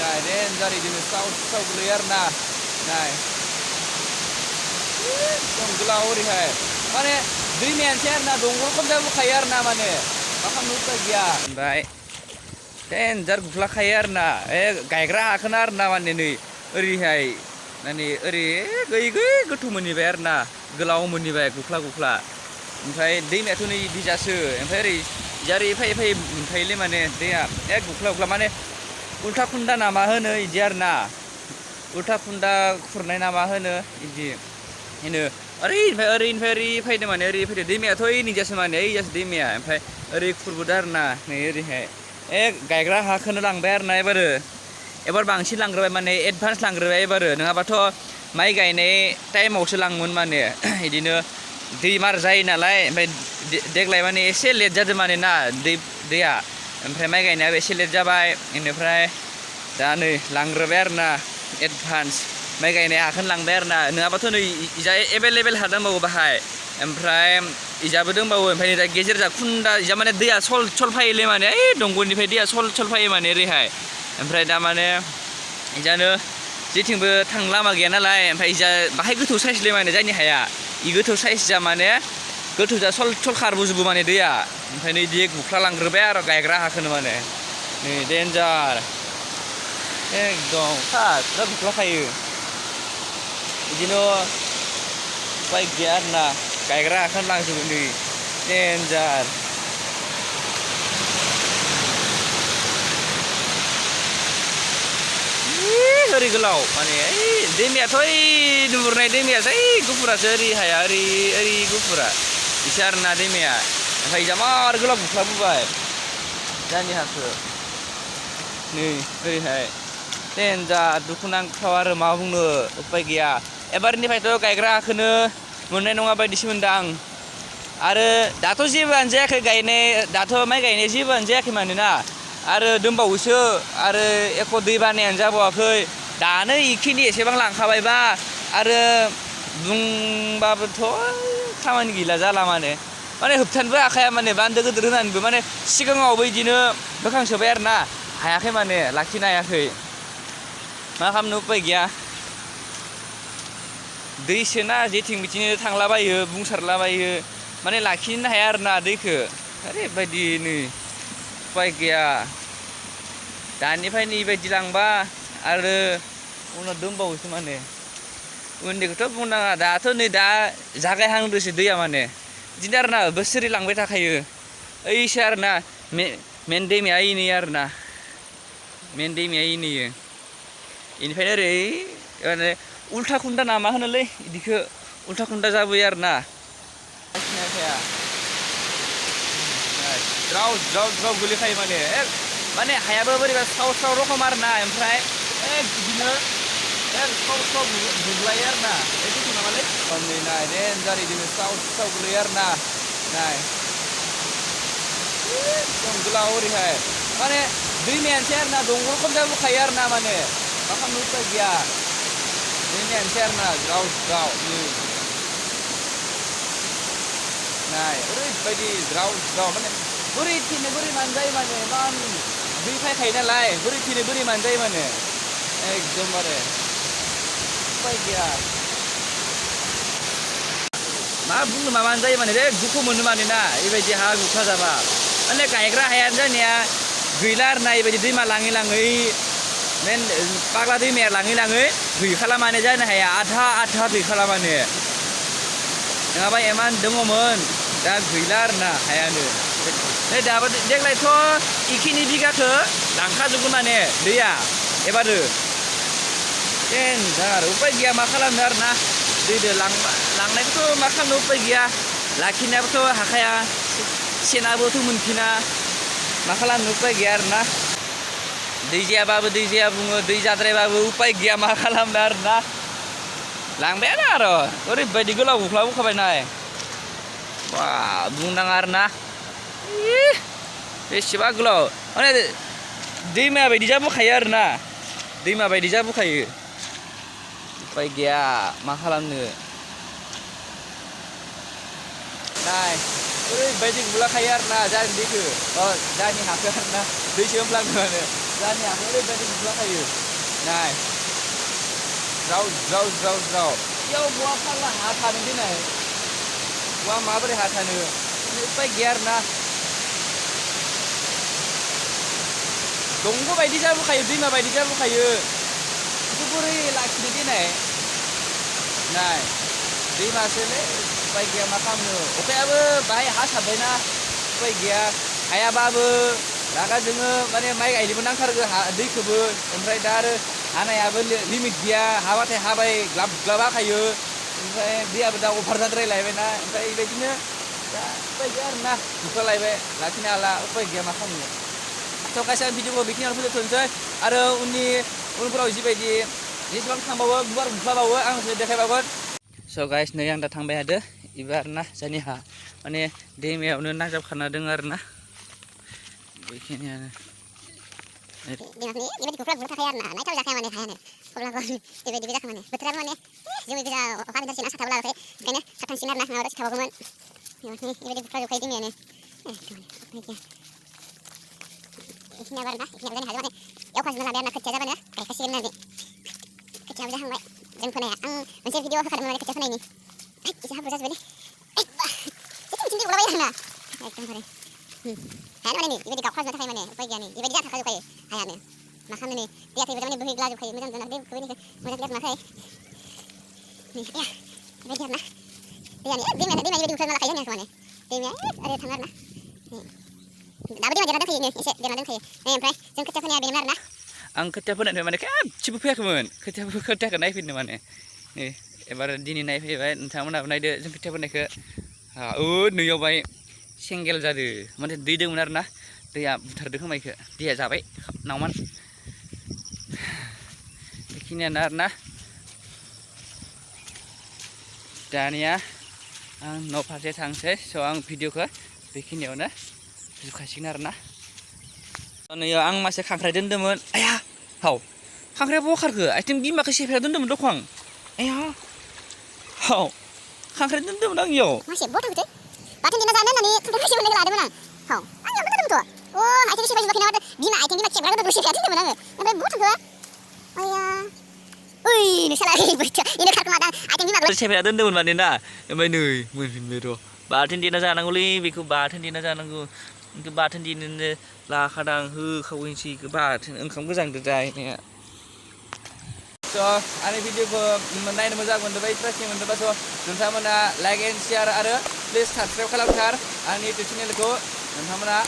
नाय डेन्जार इदिनो साव गोलैयो आरोना नाय एकदम गोलाव ओरैहाय माने दैमायानोसै आरोना दंग' रखम जाबोखायो आरोना माने मा खालामनो उपाय गैया ओमफ्राय डेन्जार गुख्लाखायो आरोना गायग्रा हाखोना आरोना माने नै ओरैहाय माने ओरै गोथौ मोनहैबाय आरोना गोलाव मोनहैबाय गुख्ला ओमफ्राय दैमायाथ' नै बिजासो ओमफ्राय ओरै फै मोनफायोलै माने दैया गुख्ला माने उल्था खुन्दा ना मा होनो इदि आरोना उल्था खुन्दा खुरनाय ना मा होनो इदि होनो ओरैनिफ्राय ओरै फैदों माने ओरै फैदो दैमायाथ' ओइनिजासो माने ओइजासो दैमाया ओमफ्राय ओरै खुरबोदो आरोना नै ओरैहाय गायग्रा हाखोनो लांबाय आरोना एबार बांसिन लांग्रोबाय माने एडभान्स लांग्रोबाय एबारो नङाबाथ' माइ गायनाय टाइमावसो लाङोमोन माने इदिनो दैमार जायो नालाय ओमफ्राय देग्लाय माने एसे लेट जादों माने ना दैया ओमफ्राय माइ गायनायाबो एसे लेट जाबाय बेनिफ्राय दा नै लांग्रोबाय आरोना एडभान्स माइ गायनाय हाखोनो लांबाय आरोना नङाबाथ' नै इजा एभेलेबेल हा दंबावो बाहाय ओमफ्राय इजाबो दंबावो ओमफ्राय दा गेजेर जा खुन्दा इजा माने दैया सल फायोलै माने दंग'निफ्राय दैया सल फायो माने ओरैहाय ओमफ्राय दा माने इजानो जेथिंबो थांनो लामा गैया नालाय ओमफ्राय इजा बाहाय गोथौ साइसलै माने जायनि हाया इ गोथौ साइस जा माने गोथौ जा सल खारबोजोबो माने दैया ओमफ्राय नै इदि गुख्ला लांग्रोबाय आरो गायग्रा हाखोनो माने नै डेन्जार एकदम बिराद गुख्लाखायो बिदिनो उपाय गैया आरोना गायग्रा हाखोनो लांजोबो नै डेन्जार ओरै गोलाव माने दैमायाथ' ओइ नुहुरनाय दैमायासो ओइ गुफुरासो ओरै हाया ओरै गुफुरा इसे आरोना दैमाया ओमफ्राय इजा मार गोलाव गुख्लाबोबाय जानि हाखो नै ओरैहाय डेन्जार दुखुनांथाव आरो मा बुंनो उपाय गैया एबारनिफ्रायथ' गायग्रा हाखोनो मोननाय नङा बायदिसो मोनदों आं आरो दाथ' जेबोआनो जायाखै दाथ' माइ गायनाय जेबोआनो जायाखै मानोना आरो दंबावोसो आरो एख' दै बानायानो जाबावाखै दानो इखिनि एसेबां लांखाबायबा आरो बुंबाबोथ' खामानि गैला जाला माने होबथानोबो हाखाया माने बान्दो गिदिर होनानैबो माने सिगाङावबो बिदिनो बोखांसोबाय आरोना हायाखै माने लाखिनो हायाखै मा खालामनो उपाय गैया दैसोना जेथिं बिथिंनो थांलाबायो बुंसारलाबायो माने लाखिनो हाया आरोना दैखो ओरैबायदि नै उपाय गैया दानिफ्रायनो इबायदि लांबा आरो उनाव दंबावोसो माने उन्दैखौथ' बुंनाङा दाथ' नै दा जागायहांदोसो दैया माने बिदिनो आरोना बोसोरै लांबाय थाखायो ओइसो आरोना मेन दैमाया इनै आरोना मेन दैमाया इनैयो बेनिफ्रायनो ओरै माने उल्था खुन्दा ना मा होनोलै बिदिखौ उल्था खुन्दा जाबोयो आरोना ज्राव गोलैखायो माने हायाबो बोरैबा साव रखम आरोना ओमफ्राय बिदिनो साव गुग्लायो आरोना एसे नामालै नै नाय डेन्जार इदिनो साव गोलैयो आरोना नाय एकदम गोलाव ओरैहाय माने दैमायानोसै आरोना दंग' रखम जाबोखायो आरोना माने मा खालामनो उपाय गैया दैमायानोसै आरोना ज्राव नाय ओरैबायदि ज्राव माने बोरै थैनो बोरै मानो जायो माने इमान दै फैखायो नालाय बोरै थैनो बोरै मानो जायो माने एकदमबारे उपाय गैया मा बुंनो मानो जायो माने दुखु मोनो माने ना बेबायदि हा गुख्ला जाबा माने गायग्रा हायानो जानाया गैला आरोना बेबायदि दैमा लाङै मेन पाग्ला दैमाया लाङै गैखाला माने जानो हाया आधा गैखाला माने नङाबा इमान दङमोन दा गैला आरोना हायानो नै दाबो देग्लायथ' इखिनि बिगाखौ लांखाजोबगोन माने दैया एबारो डेन्जार उपाय गैया मा खालामनो आरोना दैदो लांनायखौथ' मा खालामनो उपाय गैया लाखिनायाबोथ' हाखाया सेनाबोथ' मोनफिना मा खालामनो उपाय गैया आरोना दै जायाबाबो दै जाया बुङो दै जाद्रायबाबो उपाय गैया मा खालामनो आरोना लांबायानो आरो ओरैबायदि गोलाव गुख्लाबोखाबाय नाय बा बुंनाङा आरोना बेसेबा गोलाव माने दैमा बायदि जाबोखायो आरोना दैमा बायदि जाबोखायो उपाय गैया मा खालामनो नाय ओरैबायदि गुलाखायो आरोना जानि दैखौ जानि हाखौ आरोना दैसो होनफ्लांदों माने जानि आखाइ ओरैबायदि गुलाखायो नाय ज्राव ज्राव ज्राव ज्राव बेयाव बहा फाग्ला हा थानो दिनै बहा माबोरै हा थानो उपाय गैया आरोना दंग' बायदि जाबोखायो दैमा बायदि जाबोखायो बेखौ बोरै लाखिनो दिनै नाय दैमासोलै उपाय गैया मा खालामनो अखायाबो बाहाय हा साबबायना उपाय गैया हायाबाबो रागा जोङो माने माइ गायनोबो नांथारगो दैखौबो ओमफ्राय दा आरो हानायाबो लिमिट गैया हाबाथाय हाबाय ग्लाब ग्लाब हाखायो ओमफ्राय दैयाबो दा अभार जाद्रायलायबायना ओमफ्राय बेबायदिनो दा उपाय गैया आरोना बुखालायबाय लाखिनो हाला उपाय गैया मा खालामनो स' गासै आं भिडिअखौ बेखिनियावनो फोजोबथ'नोसै आरो उनफोराव जिबायदि जेसेबां थांबावो गुवार बुख्लाबावो आं देखायबावगोन स' गाइस नै आं दा थांबाय थादो इबो आरोना जोंनि हा माने दैमायावनो नांजाबखाना दङ आरोना बेखिनियानो दैमाफोरनि बेबायदि गुफ्ला गुफ्ला थाखायो आरोना नायथाव जाखाया माने हायानो अब्लाबो बेबायदिबो जाखा माने बोथोराबो माने जोमै गोजा अखा हादोंसै ना साथाबो लायाखै ओंखायनो साथानसिन आरोना नङाबा सिथाबागौमोन बेबायदि गुफ्ला जोबखायो दैमायानो बेखिनियाबो आरोना बेखिनियाबो जानो हागौ माने एवखाजोबना लाबाय आरोना खोथिया जाबानो गायखासिगोन होननानै खोथियाबो जाहांबाय जों फोनाया आं मोनसे भिडिअ होखादोंमोन माने खोथिया फोनायनि एसे हाब्रु जाजोब्बायलै एसे मिथिं दै गलाबायो आरोना एकदमबारे हायानो माने नै बेबायदि गावखाजोबना थाखायो माने उपाय गैया नै बेबायदि जाना थाखाजोबखायो हायानो मा खालामनो नै दैया थैबा माने बोहैग्लाजोबखायो मोजां जाना दै बोहैनायखौ मोजां क्लियार मोनाखै नै बेबायदि आरोना दैमानि बायदि गुफ्लाना लाखायो जोंनियाखौ माने दैमाया ओरै थाङो आरोना दाबो दैमा देरना दंखायो नै एसे देरना दंखायो नै ओमफ्राय जों खोथिया फोनाया बेनोमोन आरोना आं खोथिया फोनायनिफ्राय माने खेबसेबो फैयाखैमोन खोथियाखौ नायफैनो माने नै एबार दिनै नायफैबाय नोंथांमोनहाबो नायदो जों खोथिया फोनायखौ नैयाव बाय सेंगेल जादो माने दै दंमोन आरोना दैया बुथारदो खोमा इखो दैया जाबाय नावमान बेखिनियानो आरोना दानिया आं न' फारसे थांसै स' आं भिडिअखौ बेखिनियावनो फोजोबखासिगोन आरोना नै आं मासे खांख्राइ दोन्दोंमोन आया हाव खांख्राइया बहा खारखो आथिं बिमाखौ सेफायना दोन्दोंमोन दखं आया हाव खांख्राइ दोन्दोंमोन आं इयाव मासे बहा थांखोथाय बाथोन देना जानो होननानै खांख्राइ मासे मोननायखौ लादोंमोन आं हाव आं इयावनो दोन्दोंमोनथ' आथिं सेफायजोबाखै नामा बिमा खेबग्रा गोदोरखौ सेफायना दोन्दोंमोन आङो ओमफ्राय बहा थांखो आया ओइ नोंसाला बोथिया इनो खारखोमादां आथिं बिमाखौ सेफायना दोन्दोंमोन माने ना ओमफ्राय नै मोनफिनबाय र' बाथोन देना जानांगौलै बेखौ बाथोन देना जानांगौ बेखौ बाथोन देनोनो लाखादां होखावैनोसै बेखौ बाथोन ओंखाम गोजांजों जाहैनाया स' आंनि भिडिअखौ नायनो मोजां मोनदोंबा इन्टारेस्टिं मोनदोंबा स' नोंथांमोना लाइक एन्ड शेयार आरो प्लिज साबस्क्राइब खालामथार आंनि इउटुब चेनेलखौ नोंथांमोना